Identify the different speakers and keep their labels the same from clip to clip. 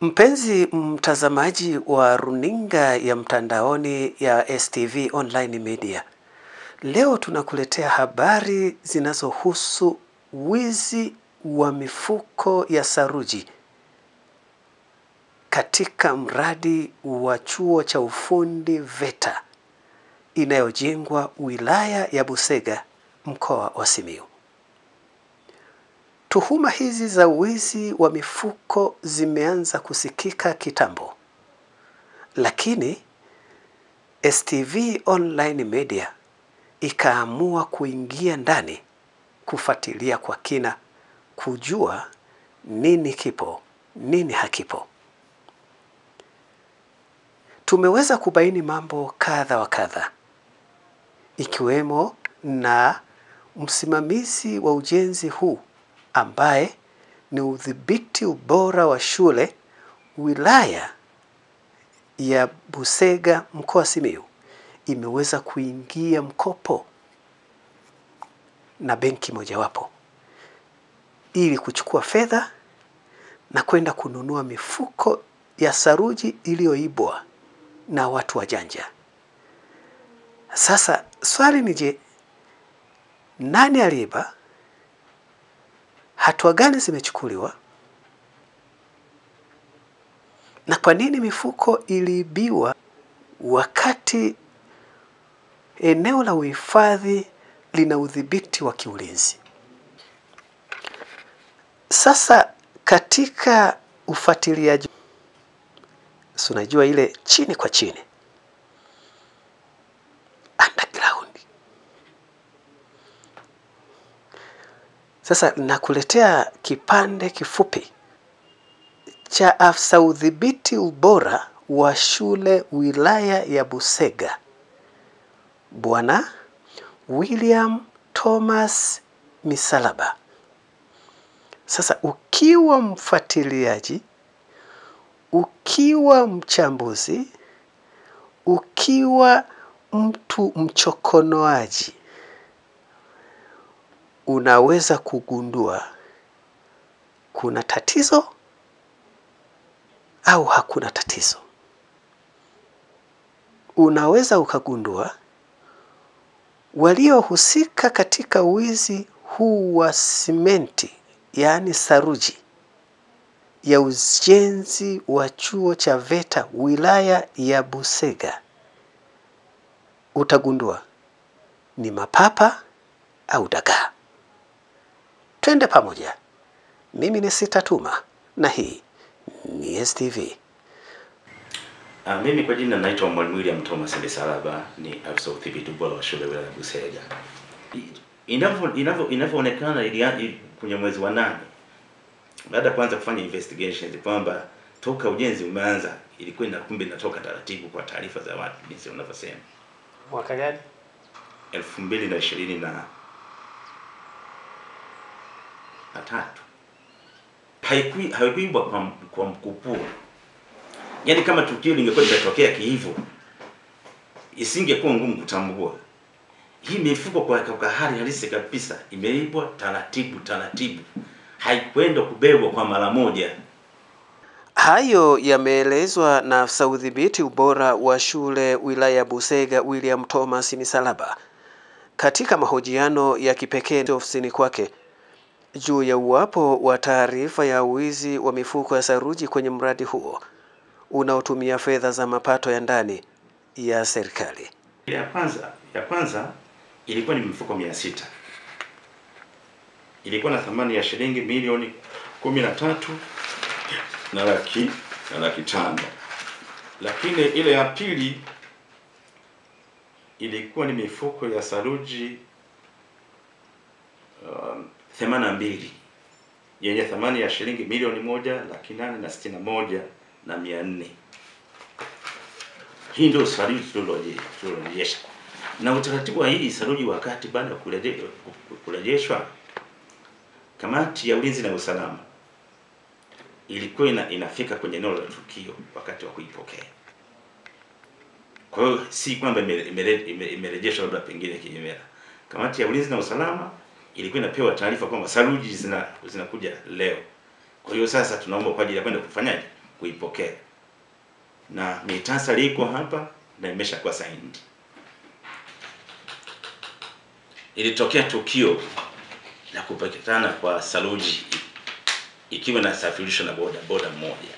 Speaker 1: Mpenzi mtazamaji wa runinga ya mtandaoni ya STV Online Media. Leo tunakuletea habari zinazohusu wizi wa mifuko ya saruji katika mradi wa chuo cha ufundi VETA inayojengwa wilaya ya Busega, mkoa wa Simiyu. Tuhuma hizi za wizi wa mifuko zimeanza kusikika kitambo, lakini STV Online Media ikaamua kuingia ndani kufuatilia kwa kina, kujua nini kipo, nini hakipo. Tumeweza kubaini mambo kadha wa kadha, ikiwemo na msimamizi wa ujenzi huu ambaye ni udhibiti ubora wa shule wilaya ya Busega, mkoa wa Simiyu, imeweza kuingia mkopo na benki mojawapo ili kuchukua fedha na kwenda kununua mifuko ya saruji iliyoibwa na watu wajanja. Sasa swali ni je, nani aliiba? Hatua gani zimechukuliwa? Na kwa nini mifuko iliibiwa wakati eneo la uhifadhi lina udhibiti wa kiulinzi? Sasa katika ufuatiliaji, unajua ile chini kwa chini, underground. Sasa nakuletea kipande kifupi cha afisa udhibiti ubora wa shule wilaya ya Busega, Bwana William Thomas Misalaba. Sasa ukiwa mfuatiliaji, ukiwa mchambuzi, ukiwa mtu mchokonoaji, unaweza kugundua kuna tatizo au hakuna tatizo. Unaweza ukagundua waliohusika katika wizi huu wa simenti, yaani saruji ya ujenzi wa chuo cha VETA wilaya ya Busega, utagundua ni mapapa au dagaa. Twende pamoja. Mimi ni Sitatuma na hii ni STV.
Speaker 2: Mimi kwa jina naitwa Mwalimu William Thomas Misalaba, ni afisa udhibiti ubora wa shule wilaya ya Busega. Inavyoonekana kwenye mwezi wa 8, baada ya kuanza kufanya investigations kwamba toka ujenzi umeanza ilikuwa kumbe inatoka taratibu kwa taarifa za watu jinsi wanavyosema.
Speaker 1: Mwaka gani?
Speaker 2: 2023. Haikuibwa kwa mkupuo. Yaani kama tukio lingekuwa limetokea hivyo, isingekuwa ngumu kutambua. Hii mifuko kwa hali halisi kabisa imeibwa taratibu. Haikwenda kubebwa kwa mara moja.
Speaker 1: Hayo yameelezwa na afisa udhibiti ubora wa shule wilaya ya Busega William Thomas Misalaba katika mahojiano ya kipekee ofisini kwake juu ya uwapo wa taarifa ya wizi wa mifuko ya saruji kwenye mradi huo unaotumia fedha za mapato ya ndani ya serikali.
Speaker 2: Ya kwanza ilikuwa ni mifuko 600. Ilikuwa na thamani ya shilingi milioni 13 na laki 5. Lakini ile ya pili ilikuwa ni mifuko ya saruji 82 yenye thamani ya shilingi milioni 1,861,400. Hii ndio saruji tuliyorejesha. Na utaratibu wa hii saruji wakati baada ya kurejeshwa, kamati ya ulinzi na usalama ilikuwa inafika kwenye eneo la tukio wakati wa kuipokea. Kwa hiyo si kwamba imerejeshwa labda pengine kinyemela. Kamati ya ulinzi na usalama ilikuwa inapewa taarifa kwamba saruji zinakuja leo. Kwa hiyo sasa tunaomba kwa ajili ya kwenda kufanyaje? kuipokea, na mitasari iko hapa na imeshakuwa signed. Ilitokea tukio la kupatikana kwa saruji ikiwa na safirishwa na boda mmoja,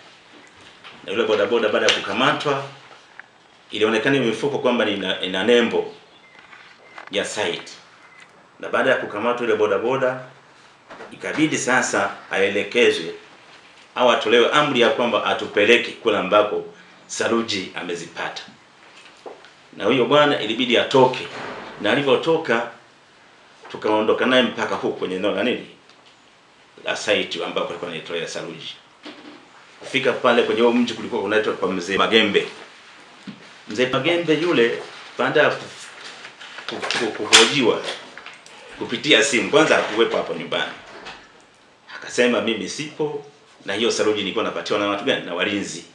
Speaker 2: na yule boda baada ya kukamatwa ilionekana mifuko kwamba ina nembo ya site, na baada ya kukamatwa yule boda ikabidi sasa aelekezwe au atolewe amri ya kwamba atupeleke kule ambako saruji amezipata, na huyo bwana ilibidi atoke, na alivyotoka tukaondoka naye mpaka huko kwenye eneo la site ambako alikuwa anaitolea saruji. Kufika pale kwenye huo mji kulikuwa unaitwa kwa Mzee Magembe. Mzee Magembe yule baada ya kuhojiwa kupitia simu, kwanza hakuwepo hapo nyumbani, akasema mimi sipo, na hiyo saruji nilikuwa napatiwa na watu gani? Na walinzi.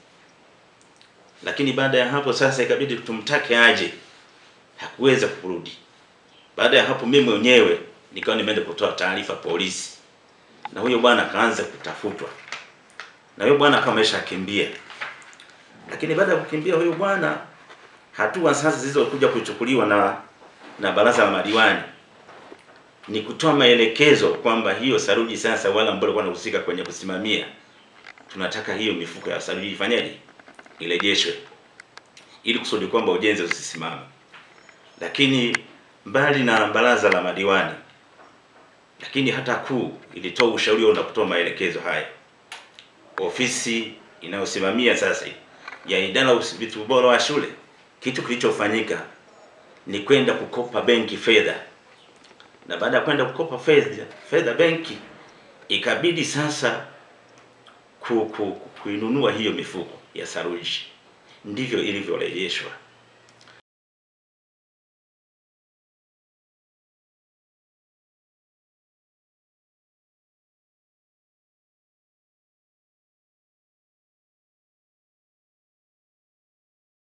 Speaker 2: Lakini baada ya hapo sasa ikabidi tumtake aje, hakuweza kurudi. Baada ya hapo mimi mwenyewe nikawa nimeenda kutoa taarifa polisi, na huyo bwana akaanza kutafutwa, na huyo bwana kama ameshakimbia. Lakini baada ya kukimbia huyo bwana, hatua sasa zilizokuja kuchukuliwa na baraza la madiwani ni kutoa maelekezo kwamba hiyo saruji sasa, wala ambao walikuwa wanahusika kwenye kusimamia, tunataka hiyo mifuko ya saruji ifanyaje, irejeshwe, ili kusudi kwamba ujenzi usisimame. Lakini mbali na baraza la madiwani, lakini hata kuu ilitoa ushauri na kutoa maelekezo haya. Ofisi inayosimamia sasa ya idara ya udhibiti ubora wa shule, kitu kilichofanyika ni kwenda kukopa benki fedha, na baada ya kwenda kukopa fedha benki, ikabidi sasa kuinunua hiyo mifuko ya saruji. Ndivyo ilivyorejeshwa.